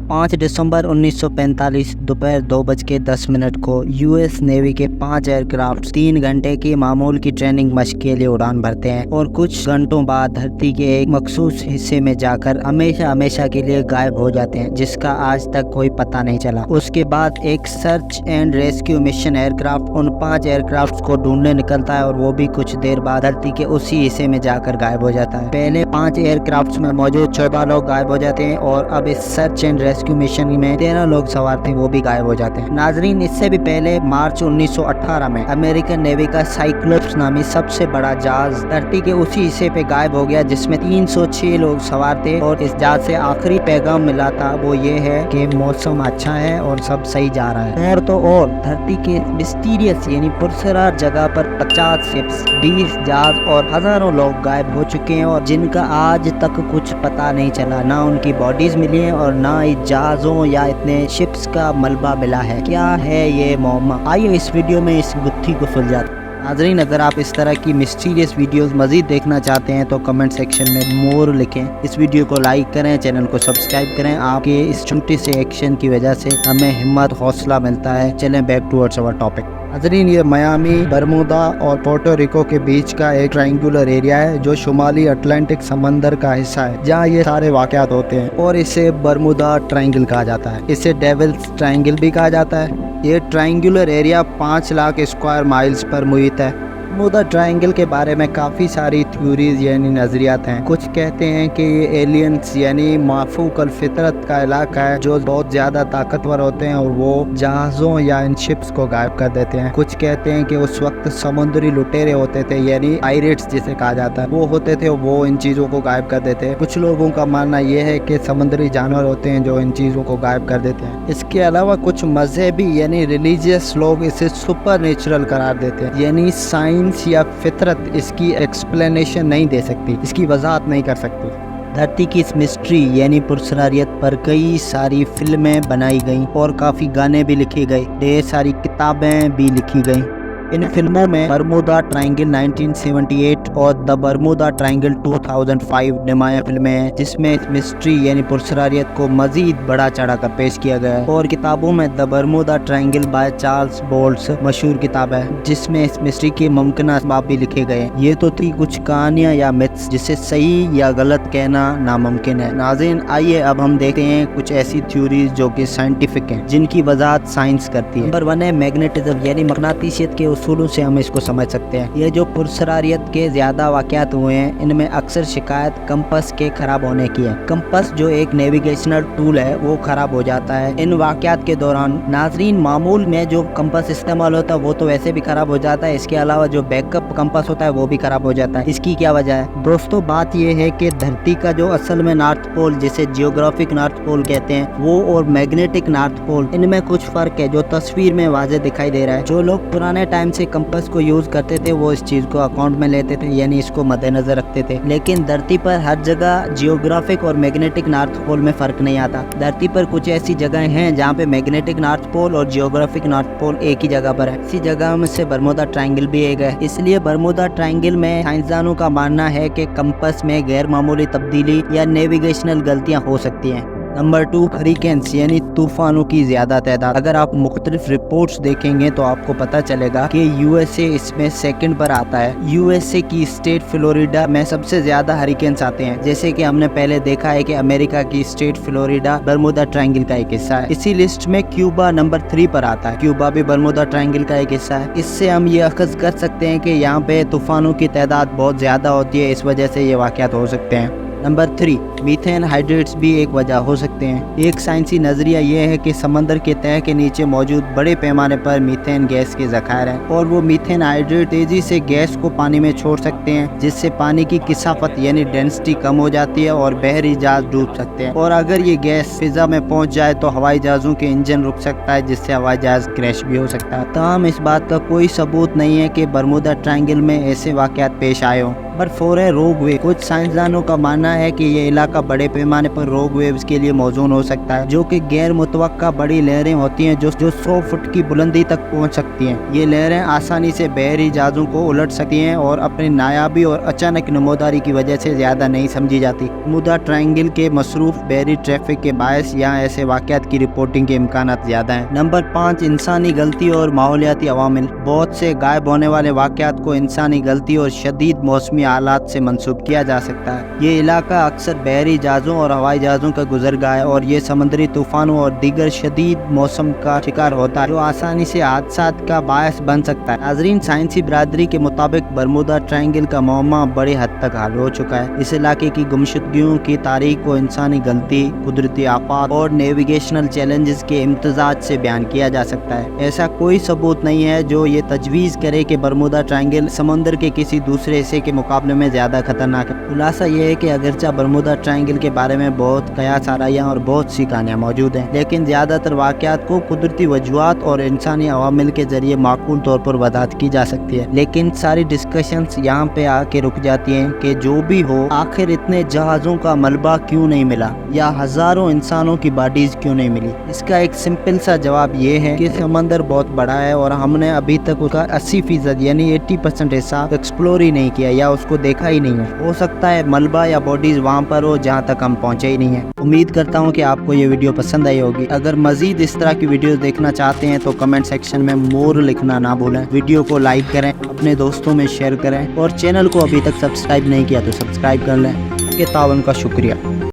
5 दिसंबर 1945 दोपहर 2:10 को US navy के 5 एयरक्राफ्ट 3 घंटे की मामूल की ट्रेनिंग मशक के लिए उड़ान भरते हैं और कुछ घंटों बाद धरती के एक मखसूस हिस्से में जाकर हमेशा हमेशा के लिए गायब हो जाते हैं, जिसका आज तक कोई पता नहीं चला। उसके बाद एक search and rescue mission aircraft उन 5 एयरक्राफ्ट को ढूंढने निकलता है और वो भी कुछ देर बाद धरती के उसी हिस्से में जाकर गायब हो जाता है। पहले 5 एयरक्राफ्ट में मौजूद 14 लोग गायब हो जाते हैं और अब इस सर्च एंड रेस्क्यू मिशन में 13 लोग सवार थे, वो भी गायब हो जाते हैं। नाजरीन, इससे भी पहले मार्च 1918 में अमेरिकन नेवी का साइक्लोप्स नामी सबसे बड़ा जहाज धरती के उसी हिस्से पे गायब हो गया, जिसमें 306 लोग सवार थे और इस जहाज से आखिरी पैगाम मिला था, वो ये है कि मौसम अच्छा है और सब सही जा रहा है। और तो और धरती के मिस्टीरियस यानी पुरसरार जगह पर 50 शिप्स, 20 जहाज और हजारों लोग गायब हो चुके हैं और जिनका आज तक कुछ पता नहीं चला। ना उनकी बॉडीज मिली है और ना ही जहाजों या इतने शिप्स का मलबा मिला है। क्या है ये मौमा? आइए इस वीडियो में इस गुत्थी को सुलझाते हैं। नाज़रीन, अगर आप इस तरह की मिस्टीरियस वीडियोस मज़ीद देखना चाहते हैं तो कमेंट सेक्शन में मोर लिखें। इस वीडियो को लाइक करें, चैनल को सब्सक्राइब करें। आपके इस छोटे से एक्शन की वजह से हमें हिम्मत हौसला मिलता है। चलें बैक टुवर्ड्स अवर टॉपिक। नाज़रीन, ये मियामी, बरमूदा और पोर्टो रिको के बीच का एक ट्रायंगुलर एरिया है जो शुमाली अटलांटिक समंदर का हिस्सा है, जहाँ ये सारे वाक़यात होते हैं और इसे बरमूदा ट्रायंगल कहा जाता है। इसे डेविल्स ट्रायंगल भी कहा जाता है। ये triangular area 5 lakh square miles पर मुहित है। बरमूदा ट्रायंगल के बारे में काफ़ी सारी थ्योरीज यानी नज़रियात हैं। कुछ कहते हैं कि ये एलियंस यानी माफूक अल फितरत का इलाका है जो बहुत ज़्यादा ताकतवर होते हैं और वो जहाज़ों या इन शिप्स को गायब कर देते हैं। कुछ कहते हैं कि उस वक्त समुद्री लुटेरे होते थे यानी पायरेट्स जिसे कहा जाता है, वो होते थे, वो इन चीज़ों को गायब कर देते हैं। कुछ लोगों का मानना यह है कि समुद्री जानवर होते हैं जो इन चीज़ों को गायब कर देते हैं। इसके अलावा कुछ मजहबी यानी रिलीजियस लोग इसे सुपर नेचुरल करार देते हैं, यानी साइंस या फितरत इसकी एक्सप्लेनेशन नहीं दे सकती, इसकी वजाहत नहीं कर सकती। धरती की इस मिस्ट्री यानी पुरसरारियत पर कई सारी फिल्में बनाई गईं और काफ़ी गाने भी लिखे गए, ढेर सारी किताबें भी लिखी गईं। इन फिल्मों में बरमूदा ट्रायंगल 1978 और द बरमूदा ट्रायंगल 2005 नुमाया फिल्में हैं, जिसमें इस मिस्ट्री यानी पुरसरारियत को मजीद बड़ा चढ़ा कर पेश किया गया है। और किताबों में the Bermuda Triangle by Charles Berlitz मशहूर किताब है, जिसमें इस मिस्ट्री के मुमकिन असबाब भी लिखे गए हैं। ये तो थी कुछ कहानियाँ या मिथ्स जिसे सही या गलत कहना नामुमकिन है। नाज़रीन, आइए अब हम देखते हैं कुछ ऐसी थ्योरीज जो कि साइंटिफिक हैं, जिनकी वजाहत साइंस करती है। नंबर 1 है मैग्नेटिज्म यानी मकनातीसियत के उसूलों से हम इसको समझ सकते हैं। ये जो पुरसरारियत के ज्यादा वाक़यात हुए हैं, इनमें अक्सर शिकायत कंपस के खराब होने की है। कंपस जो एक नेविगेशनल टूल है वो खराब हो जाता है इन वाक़यात के दौरान। नाजरीन, मामूल में जो कंपस इस्तेमाल होता है वो तो वैसे भी खराब हो जाता है, इसके अलावा जो बैकअप कंपस होता है वो भी खराब हो जाता है। इसकी क्या वजह है? दोस्तों, बात ये है कि धरती का जो असल में नॉर्थ पोल जिसे जियोग्राफिक नॉर्थ पोल कहते हैं, वो और मैग्नेटिक नॉर्थ पोल, इनमें कुछ फर्क है जो तस्वीर में वाज़े दिखाई दे रहा है। जो लोग पुराने टाइम से कंपास को यूज करते थे वो इस चीज को अकाउंट में लेते थे, यानी इसको मद्देनजर रखते थे। लेकिन धरती पर हर जगह जियोग्राफिक और मैग्नेटिक नॉर्थ पोल में फर्क नहीं आता। धरती पर कुछ ऐसी जगह हैं जहाँ पे मैग्नेटिक नॉर्थ पोल और जियोग्राफिक नॉर्थ पोल एक ही जगह पर है। इसी जगह में से बरमूदा ट्रायंगल भी एक है। इसलिए बरमूदा ट्रायंगल में साइंसदानों का मानना है कि कंपास में गैर मामूली तब्दीली या नेविगेशनल गलतियाँ हो सकती हैं। नंबर 2 हरिकेन्स यानी तूफानों की ज्यादा तादाद। अगर आप मुख्तलिफ रिपोर्ट्स देखेंगे तो आपको पता चलेगा कि यूएसए इसमें सेकंड पर आता है। यूएसए की स्टेट फ्लोरिडा में सबसे ज्यादा हरिकेन्स आते हैं, जैसे कि हमने पहले देखा है कि अमेरिका की स्टेट फ्लोरिडा बरमूदा ट्रायंगल का एक हिस्सा है। इसी लिस्ट में क्यूबा नंबर 3 पर आता है। क्यूबा भी बरमूदा ट्रायंगल का एक हिस्सा है। इससे हम ये अखज़ कर सकते हैं कि यहाँ पे तूफानों की तादाद बहुत ज्यादा होती है, इस वजह से ये वाक़यात हो सकते हैं। नंबर 3 मीथेन हाइड्रेट्स भी एक वजह हो सकते हैं। एक साइंसी नज़रिया यह है कि समंदर के तह के नीचे मौजूद बड़े पैमाने पर मीथेन गैस के ज़खायर हैं और वो मीथेन हाइड्रेट तेज़ी से गैस को पानी में छोड़ सकते हैं, जिससे पानी की किसाफत यानी डेंसिटी कम हो जाती है और बहरी जहाज डूब सकते हैं। और अगर ये गैस फिजा में पहुंच जाए तो हवाई जहाज़ों के इंजन रुक सकता है, जिससे हवाई जहाज़ क्रैश भी हो सकता है। तमाम इस बात का कोई सबूत नहीं है कि बरमूदा ट्रायंगल में ऐसे वाक़यात पेश आए हों। नंबर 4 है रोग वेव। कुछ साइंसदानों का मानना है कि ये इलाका बड़े पैमाने पर रोग वेव्स के लिए मौजूद हो सकता है, जो कि गैर मुतवक्का बड़ी लहरें होती हैं जो 100 फुट की बुलंदी तक पहुंच सकती हैं। ये लहरें आसानी से बहरी जहाज़ों को उलट सकती हैं और अपनी नायाबी और अचानक नमोदारी की वजह से ज्यादा नहीं समझी जाती। बरमूडा ट्रायंगल के मसरूफ बहरी ट्रैफिक के बायस यहाँ ऐसे वाक़यात की रिपोर्टिंग के इम्कानात ज्यादा हैं। नंबर 5 इंसानी गलती और माहौलियाती अवामिल। बहुत से गायब होने वाले वाक़यात को इंसानी गलती और शदीद मौसमी हालात से मंसूब किया जा सकता है। ये इलाका अक्सर बहरी जहाज़ों और हवाई जहाज़ों का गुजरगाह है और ये समुद्री तूफानों और दीगर शदीद मौसम का शिकार होता है, जो आसानी से हादसात का बायस बन सकता है। नाज़रीन, साइंसी बिरादरी के मुताबिक बरमूडा ट्रायंगल का मौमा बड़े हद तक हल हो चुका है। इस इलाके की गुमशुदगियों की तारीख को इंसानी गलती, कुदरती आफात और नेविगेशनल चैलेंजेस के इम्तजाज से बयान किया जा सकता है। ऐसा कोई सबूत नहीं है जो ये तजवीज़ करे कि बरमूडा ट्रायंगल समुद्र के किसी दूसरे हिस्से के मुकाबले में ज़्यादा खतरनाक है। खुलासा ये है कि अगरचा बरमूडा ट्रायंगल के बारे में बहुत कयास आराइयाँ और बहुत सी कहानियाँ मौजूद हैं, लेकिन ज़्यादातर वाक़यात को कुदरती वजूहात और इंसानी अवामिल के जरिए माकूल तौर पर वजाहत की जा सकती है। लेकिन सारी डिस्कशंस यहाँ पे आके रुक जाती हैं कि जो भी हो, आखिर इतने जहाज़ों का मलबा क्यों नहीं मिला या हज़ारों इंसानों की बॉडीज क्यों नहीं मिली। इसका एक सिंपल सा जवाब ये है कि समंदर बहुत बड़ा है और हमने अभी तक उसका 80% यानी 80% हिस्सा एक्सप्लोर ही नहीं किया या उसको देखा ही नहीं है। हो सकता है मलबा या बॉडीज वहाँ पर हो जहाँ तक हम पहुँचे ही नहीं है। उम्मीद करता हूँ कि आपको ये वीडियो पसंद आई होगी। अगर मजीद इस तरह की वीडियो देखना चाहते हैं तो कमेंट सेक्शन में मोर लिखना ना भूलें। वीडियो को लाइक करें, अपने दोस्तों में शेयर करें और चैनल को अभी तक सब्सक्राइब नहीं किया तो सब्सक्राइब कर लें। आपके तावन का शुक्रिया।